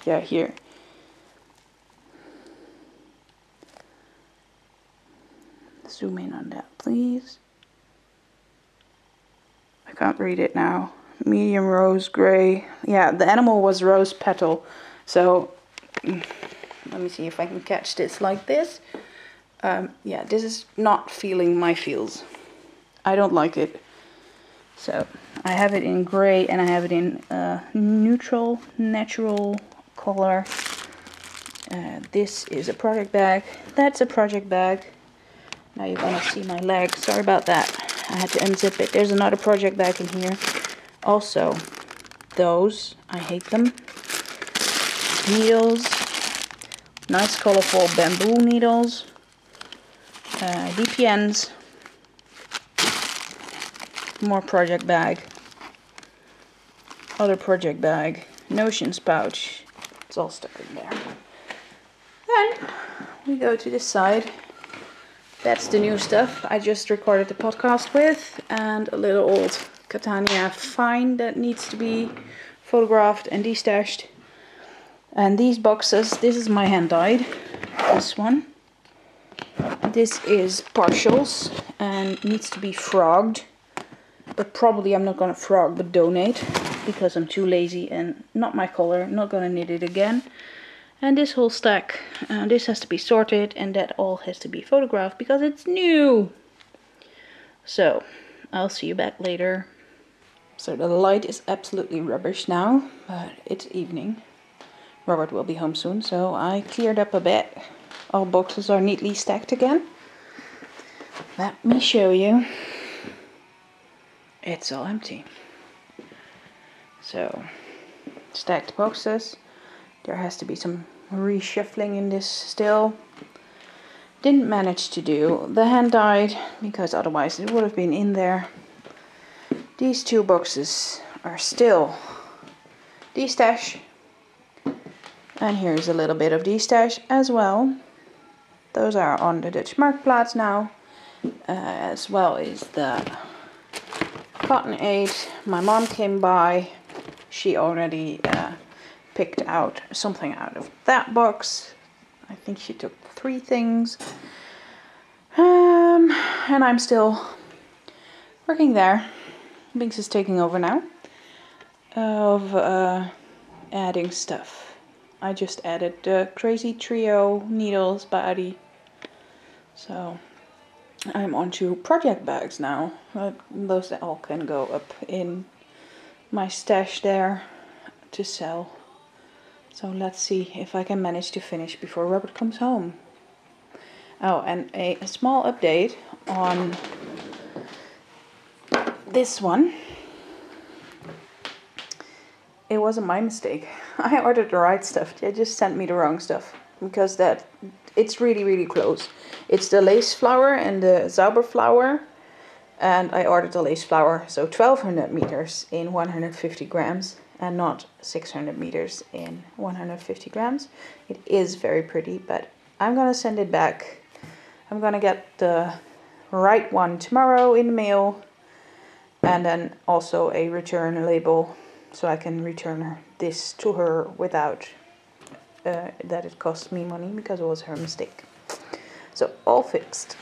yeah, here. Zoom in on that, please. I can't read it now. Medium rose gray. Yeah, the animal was rose petal. So let me see if I can catch this like this. Yeah, this is not feeling my feels. I don't like it. So I have it in gray and I have it in neutral, natural color. This is a project bag. That's a project bag. Now you're gonna see my leg. Sorry about that. I had to unzip it. There's another project bag in here. Also, those, I hate them. Needles. Nice colorful bamboo needles. DPNs. More project bag. Other project bag. Notions pouch. It's all stuck in there. Then we go to this side. That's the new stuff I just recorded the podcast with. And a little old Catania fine that needs to be photographed and destashed. And these boxes, this is my hand dyed. This one. This is partials and needs to be frogged. But probably I'm not going to frog but donate. Because I'm too lazy and not my color. Not going to knit it again. And this whole stack, this has to be sorted and that all has to be photographed because it's new. So, I'll see you back later. So the light is absolutely rubbish now, but it's evening. Robert will be home soon, so I cleared up a bit. All boxes are neatly stacked again. Let me show you. It's all empty. So, stacked boxes. There has to be some reshuffling in this still. Didn't manage to do the hand dyed because otherwise it would have been in there. These two boxes are still destash. And here's a little bit of destash as well. Those are on the Dutch Marktplaats now. As well as the Cotton Aid. My mom came by. She already picked out something out of that box. I think she took 3 things. And I'm still working there. Binks is taking over now of adding stuff. I just added the Crazy Trio needles body. So I'm on to project bags now. Those that all can go up in my stash there to sell. So let's see if I can manage to finish before Robert comes home. Oh, and a small update on this one. It wasn't my mistake. I ordered the right stuff. They just sent me the wrong stuff because it's really close. It's the lace flower and the Zauber flower, and I ordered the lace flower, so 1200 meters in 150 grams and not 600 meters in 150 grams. It is very pretty, but I'm gonna send it back. I'm gonna get the right one tomorrow in the mail, and then also a return label so I can return this to her without that it cost me money because it was her mistake. So all fixed.